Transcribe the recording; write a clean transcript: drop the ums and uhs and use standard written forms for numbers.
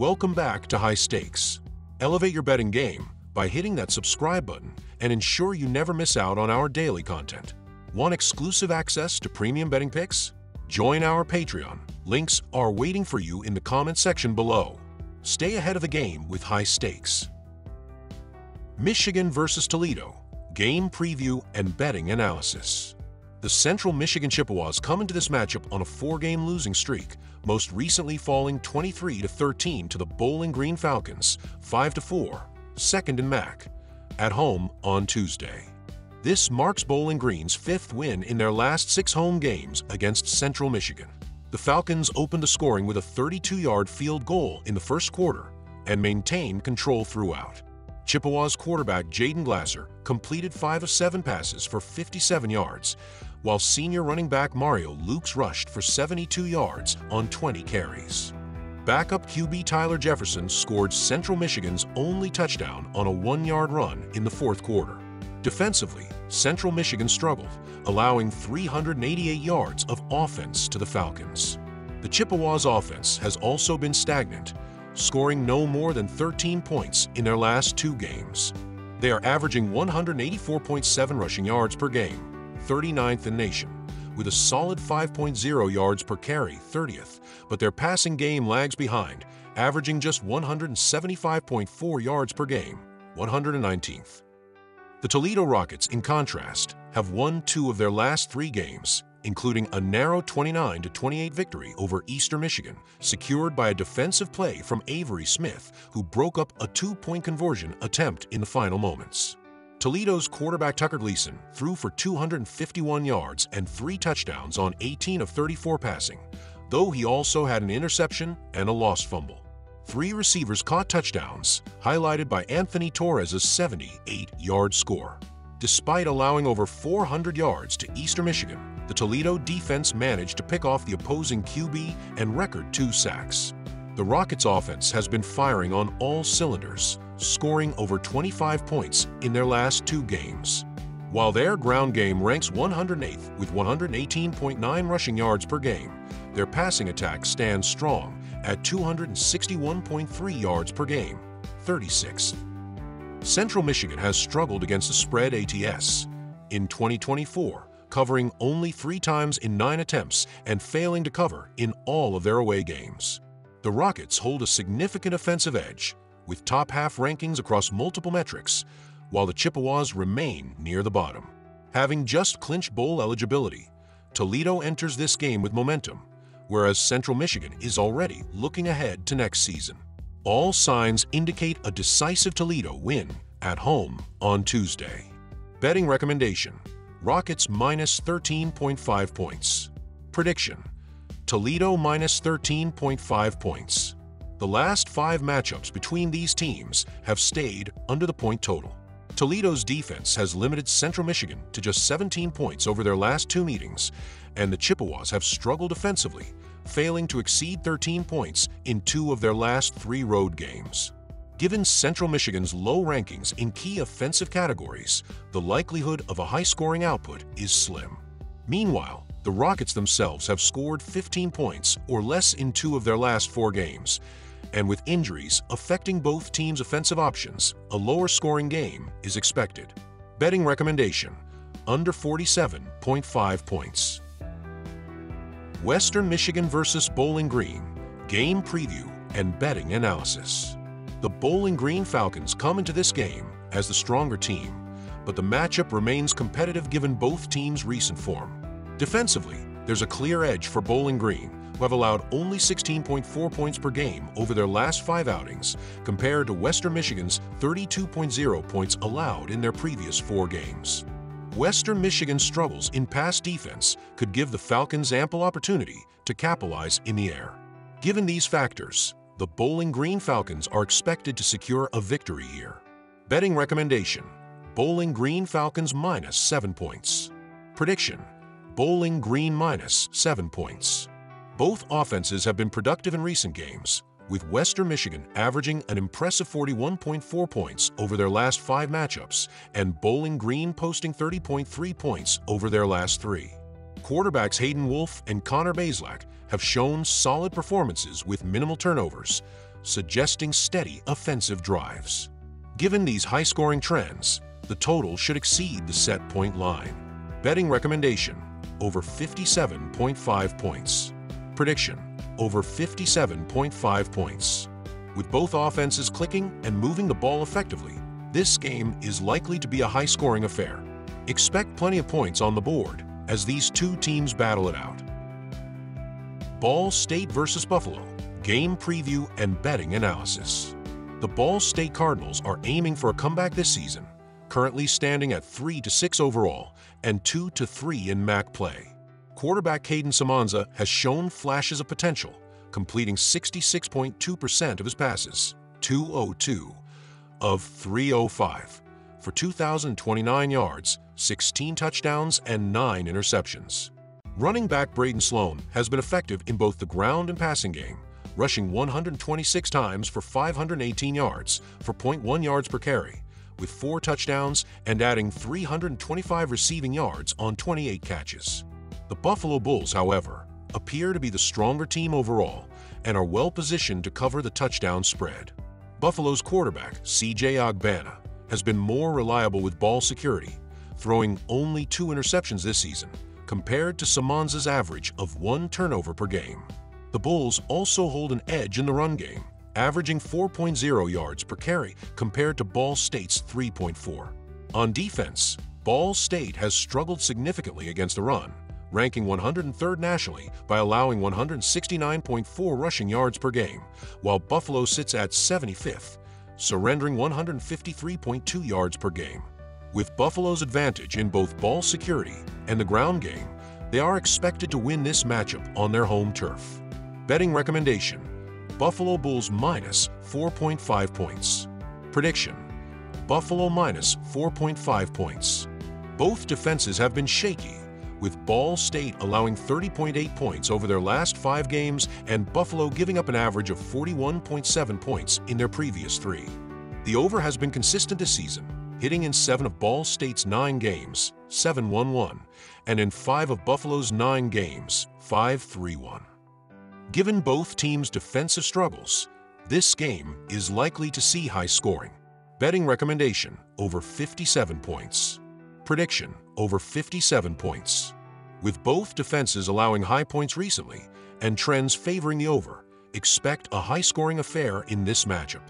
Welcome back to High Stakes. Elevate your betting game by hitting that subscribe button and ensure you never miss out on our daily content. Want exclusive access to premium betting picks? Join our Patreon. Links are waiting for you in the comment section below. Stay ahead of the game with High Stakes. Michigan versus Toledo. Game preview and betting analysis. The Central Michigan Chippewas come into this matchup on a 4-game losing streak, most recently falling 23-13 to the Bowling Green Falcons, 5-4, second in MAC, at home on Tuesday. This marks Bowling Green's 5th win in their last 6 home games against Central Michigan. The Falcons opened the scoring with a 32-yard field goal in the first quarter and maintained control throughout. Chippewas quarterback Jaden Glasser completed 5 of 7 passes for 57 yards, while senior running back Mario Lukes rushed for 72 yards on 20 carries. Backup QB Tyler Jefferson scored Central Michigan's only touchdown on a 1-yard run in the fourth quarter. Defensively, Central Michigan struggled, allowing 388 yards of offense to the Falcons. The Chippewas' offense has also been stagnant, scoring no more than 13 points in their last 2 games. They are averaging 184.7 rushing yards per game, 39th in nation, with a solid 5.0 yards per carry, 30th, but their passing game lags behind, averaging just 175.4 yards per game, 119th. The Toledo Rockets, in contrast, have won 2 of their last 3 games, including a narrow 29-28 victory over Eastern Michigan, secured by a defensive play from Avery Smith, who broke up a 2-point conversion attempt in the final moments. Toledo's quarterback Tucker Gleason threw for 251 yards and 3 touchdowns on 18 of 34 passing, though he also had an interception and a lost fumble. 3 receivers caught touchdowns, highlighted by Anthony Torres's 78-yard score. Despite allowing over 400 yards to Eastern Michigan, the Toledo defense managed to pick off the opposing QB and record 2 sacks. The Rockets' offense has been firing on all cylinders, scoring over 25 points in their last 2 games. While their ground game ranks 108th with 118.9 rushing yards per game, their passing attack stands strong at 261.3 yards per game, 36th. Central Michigan has struggled against the spread ATS in 2024, covering only 3 times in 9 attempts and failing to cover in all of their away games. The Rockets hold a significant offensive edge, with top-half rankings across multiple metrics, while the Chippewas remain near the bottom. Having just clinched bowl eligibility, Toledo enters this game with momentum, whereas Central Michigan is already looking ahead to next season. All signs indicate a decisive Toledo win at home on Tuesday. Betting recommendation: Rockets minus 13.5 points. Prediction: Toledo minus 13.5 points. The last 5 matchups between these teams have stayed under the point total. Toledo's defense has limited Central Michigan to just 17 points over their last 2 meetings, and the Chippewas have struggled offensively, failing to exceed 13 points in 2 of their last 3 road games. Given Central Michigan's low rankings in key offensive categories, the likelihood of a high-scoring output is slim. Meanwhile, the Rockets themselves have scored 15 points or less in 2 of their last 4 games, and with injuries affecting both teams' offensive options, a lower-scoring game is expected. Betting recommendation: under 47.5 points. Western Michigan versus Bowling Green. Game preview and betting analysis. The Bowling Green Falcons come into this game as the stronger team, but the matchup remains competitive given both teams' recent form. Defensively, there's a clear edge for Bowling Green, who have allowed only 16.4 points per game over their last 5 outings, compared to Western Michigan's 32.0 points allowed in their previous 4 games. Western Michigan's struggles in pass defense could give the Falcons ample opportunity to capitalize in the air. Given these factors, the Bowling Green Falcons are expected to secure a victory here. Betting recommendation: Bowling Green Falcons minus 7 points. Prediction: Bowling Green minus 7 points. Both offenses have been productive in recent games, with Western Michigan averaging an impressive 41.4 points over their last 5 matchups and Bowling Green posting 30.3 points over their last 3. Quarterbacks Hayden Wolf and Connor Bazelak have shown solid performances with minimal turnovers, suggesting steady offensive drives. Given these high-scoring trends, the total should exceed the set point line. Betting recommendation: over 57.5 points. Prediction: over 57.5 points. With both offenses clicking and moving the ball effectively, this game is likely to be a high-scoring affair. Expect plenty of points on the board as these two teams battle it out. Ball State vs. Buffalo. Game preview and betting analysis. The Ball State Cardinals are aiming for a comeback this season, currently standing at 3-6 overall and 2-3 in MAC play. Quarterback Caden Samanza has shown flashes of potential, completing 66.2% of his passes, 202 of 305, for 2,029 yards, 16 touchdowns, and 9 interceptions. Running back Braden Sloan has been effective in both the ground and passing game, rushing 126 times for 518 yards for 0.1 yards per carry, with 4 touchdowns and adding 325 receiving yards on 28 catches. The Buffalo Bulls, however, appear to be the stronger team overall and are well positioned to cover the touchdown spread. Buffalo's quarterback, C.J. Ogbana, has been more reliable with ball security, throwing only 2 interceptions this season, compared to Samanza's average of 1 turnover per game. The Bulls also hold an edge in the run game, averaging 4.0 yards per carry compared to Ball State's 3.4. On defense, Ball State has struggled significantly against the run, ranking 103rd nationally by allowing 169.4 rushing yards per game, while Buffalo sits at 75th, surrendering 153.2 yards per game. With Buffalo's advantage in both ball security and the ground game, they are expected to win this matchup on their home turf. Betting recommendation: Buffalo Bulls minus 4.5 points. Prediction: Buffalo minus 4.5 points. Both defenses have been shaky, with Ball State allowing 30.8 points over their last 5 games and Buffalo giving up an average of 41.7 points in their previous 3. The over has been consistent this season, hitting in 7 of Ball State's 9 games, 7-1-1, and in 5 of Buffalo's 9 games, 5-3-1. Given both teams' defensive struggles, this game is likely to see high scoring. Betting recommendation: over 57 points. Prediction: over 57 points. With both defenses allowing high points recently and trends favoring the over, expect a high-scoring affair in this matchup.